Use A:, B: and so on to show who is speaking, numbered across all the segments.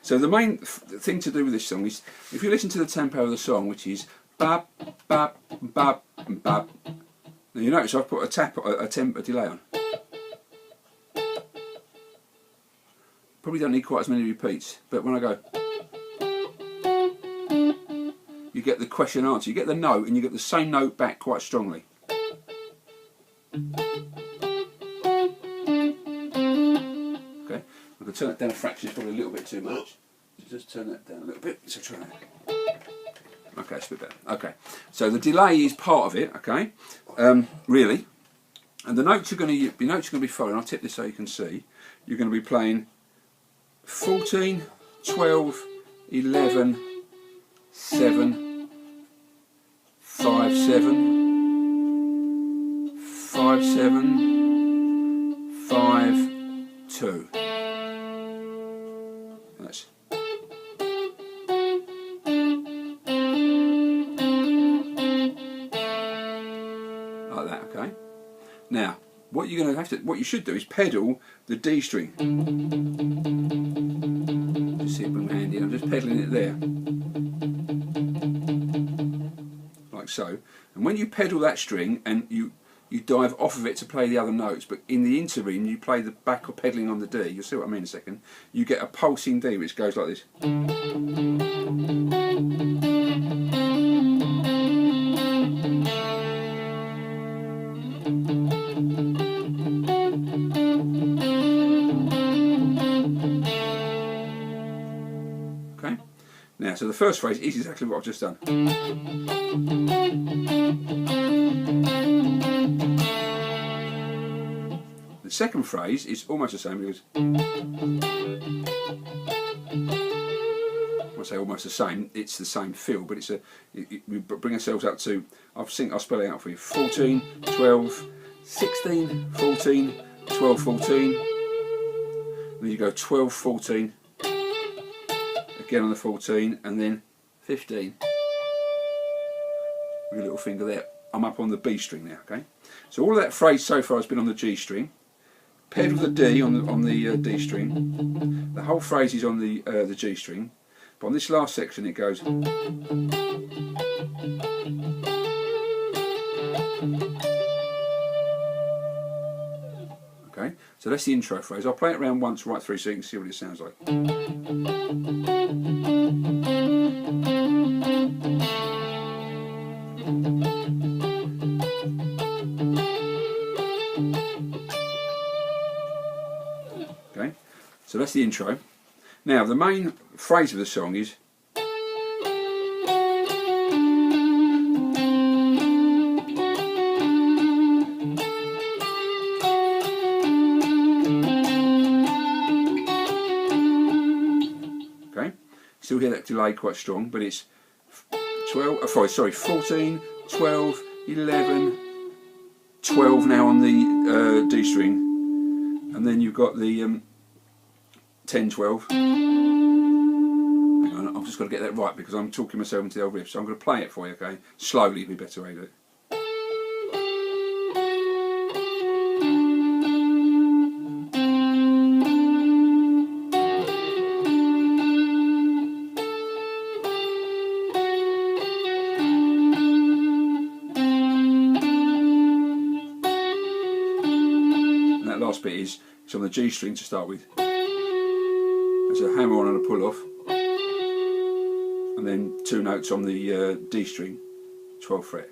A: So the main thing to do with this song is, if you listen to the tempo of the song, which is bap, bap, bap, bap. Now you notice I've put a delay on. Probably don't need quite as many repeats, but when I go, you get the question answer. You get the note, and you get the same note back quite strongly. Okay, I'm going to turn it down a fraction. It's probably a little bit too much. So just turn that down a little bit. So try that. Okay, it's a bit better. Okay, so the delay is part of it. Okay, really, and the notes you're going to be following. I'll tip this so you can see. You're going to be playing 14, 12, 11, 7, 5, 7, 5, 7, 5, 2. That's like that, okay? Now, what you should do is pedal the D string. Just see it with my hand in. I'm just pedaling it there, like so. And when you pedal that string and you dive off of it to play the other notes, but in the interim you play the back or pedaling on the D. You'll see what I mean in a second. You get a pulsing D which goes like this. Okay. Now, so the first phrase is exactly what I've just done. The second phrase is almost the same. It goes, I say almost the same. It's the same feel, but it's we bring ourselves up to. I'll spell it out for you. 14, 12, 16, 14, 12, 14. Then you go 12, 14. Again on the 14, and then 15. With your little finger there. I'm up on the B string now. Okay. So all of that phrase so far has been on the G string. Pedal the D on the D string. The whole phrase is on the G string, but on this last section it goes. Okay, so that's the intro phrase. I'll play it around once right through so you can see what it sounds like. Okay, so that's the intro. Now the main phrase of the song is okay. Still hear that delay quite strong, but it's 14, 12, 11, 12 now on the D string, and then you've got the 10, 12. Hang on, I've just got to get that right because I'm talking myself into the old riff, so I'm going to play it for you, okay? Slowly would be a better way to do it. And that last bit is it's on the G string to start with. There's a hammer on and a pull off, and then two notes on the D string, 12th fret.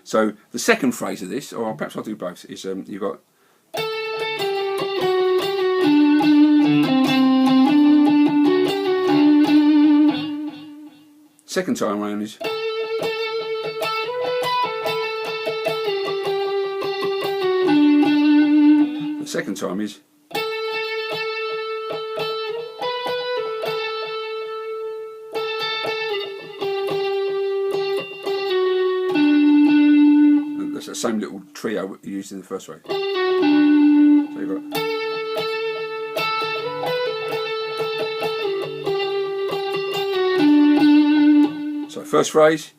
A: So the second phrase of this, or perhaps I'll do both, is you've got. Second time around is the second time is that's the same little trio you used in the first way. So you've got first phrase.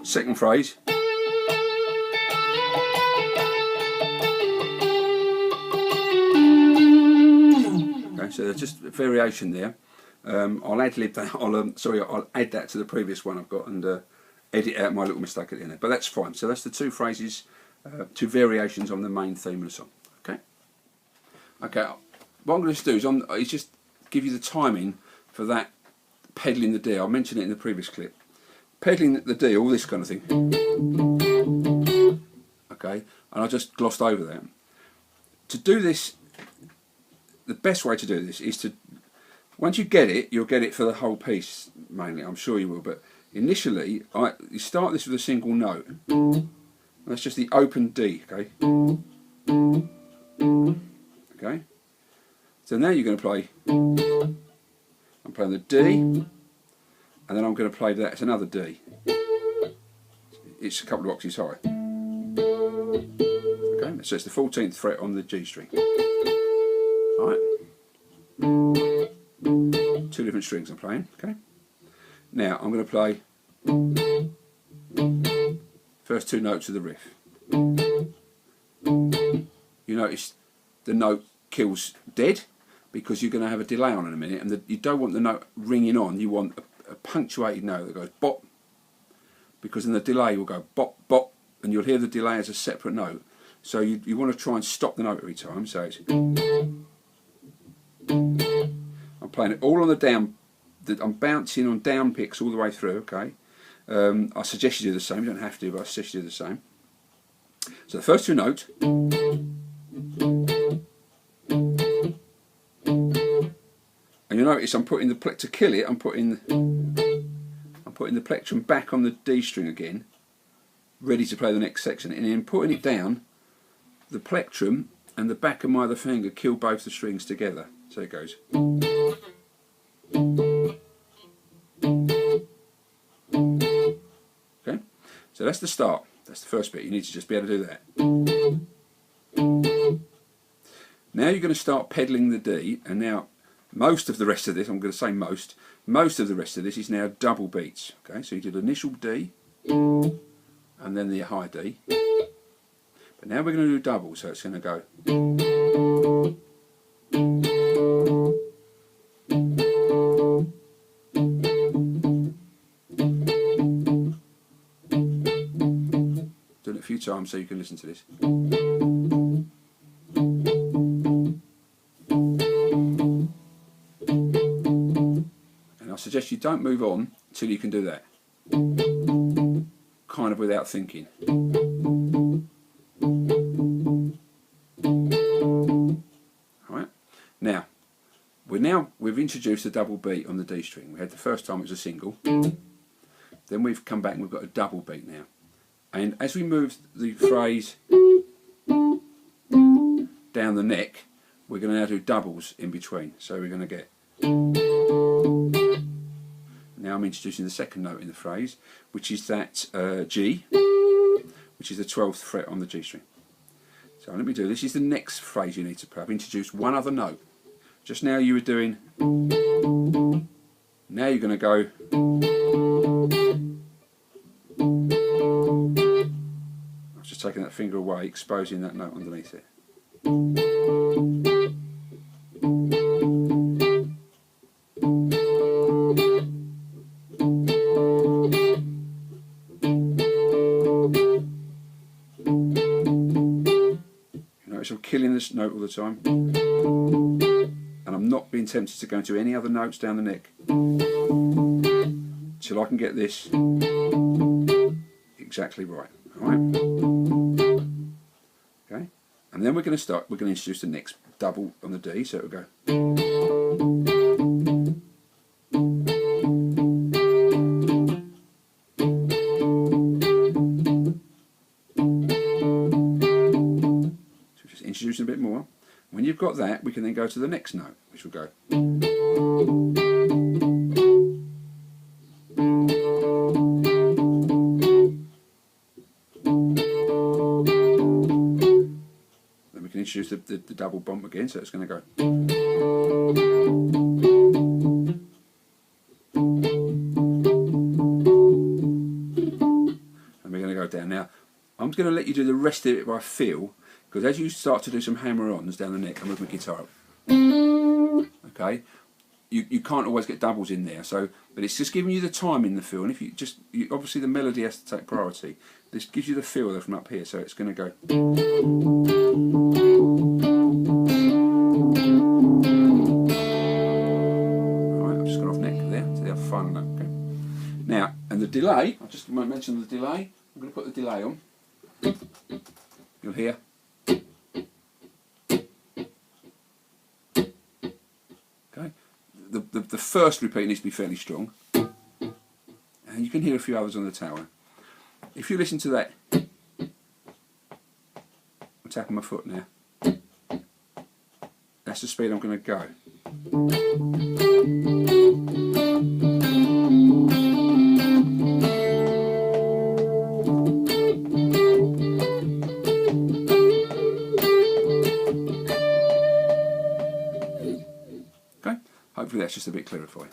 A: Second phrase. Okay, so there's just a variation there. I'll ad-lib that. I'll add that to the previous one I've got and edit out my little mistake at the end. But that's fine. So that's the two phrases, two variations on the main theme of the song. Okay. Okay. What I'm going to do is just give you the timing for that pedaling the D. I mentioned it in the previous clip. Pedaling the D, all this kind of thing. Okay, and I just glossed over that. To do this, the best way to do this is to, once you get it, you'll get it for the whole piece mainly. I'm sure you will, but initially, you start this with a single note. That's just the open D. Okay. Okay. So now you're going to play. I'm playing the D. And then I'm going to play that as another D. It's a couple of octaves high. Okay, so it's the 14th fret on the G string. Alright. Two different strings I'm playing. Okay. Now I'm going to play first two notes of the riff. You notice the note kills dead because you're going to have a delay on in a minute, and you don't want the note ringing on. You want a punctuated note that goes bop, because then the delay will go bop bop, and you'll hear the delay as a separate note. So you want to try and stop the note every time. So it's, I'm playing it all on the down. I'm bouncing on down picks all the way through. Okay, I suggest you do the same. You don't have to, but I suggest you do the same. So the first two notes. And you notice I'm putting to kill it. I'm putting the plectrum back on the D string again, ready to play the next section. And in putting it down, the plectrum and the back of my other finger kill both the strings together. So it goes. Okay, so that's the start. That's the first bit. You need to just be able to do that. Now you're going to start pedaling the D, and now most of the rest of this, I'm going to say most of the rest of this is now double beats. Okay, so you did initial D and then the high D, but now we're going to do double, so it's going to go. Doing it a few times so you can listen to this. I suggest you don't move on until you can do that, kind of without thinking. Alright, now we've introduced a double beat on the D string. We had the first time it was a single, then we've come back and we've got a double beat now, and as we move the phrase down the neck, we're going to now do doubles in between. So we're going to get. Now I'm introducing the second note in the phrase, which is that G, which is the 12th fret on the G string. So let me do this. Is the next phrase you need to play. I've introduced one other note. Just now you were doing. Now you're going to go. I've just taken that finger away, exposing that note underneath it. I'm killing this note all the time, and I'm not being tempted to go into any other notes down the neck till I can get this exactly right. Alright? Okay? And then we're going to introduce the next double on the D, so it'll go. Introducing a bit more. When you've got that, we can then go to the next note, which will go. Then we can introduce the double bomb again, so it's going to go. And we're going to go down. Now, I'm just going to let you do the rest of it by feel, because as you start to do some hammer-ons down the neck, I'm with my guitar up. Okay? You can't always get doubles in there, so but it's just giving you the time in the feel, and if obviously the melody has to take priority. This gives you the feel there from up here, so it's going to go. Alright, I've just got off neck there to have fun. Okay. Now, and the delay, I just mentioned the delay. I'm going to put the delay on. You'll hear. Okay. The first repeat needs to be fairly strong, and you can hear a few others on the tower. If you listen to that, I'm tapping my foot now. That's the speed I'm going to go. Okay, hopefully that's just a bit clearer for you.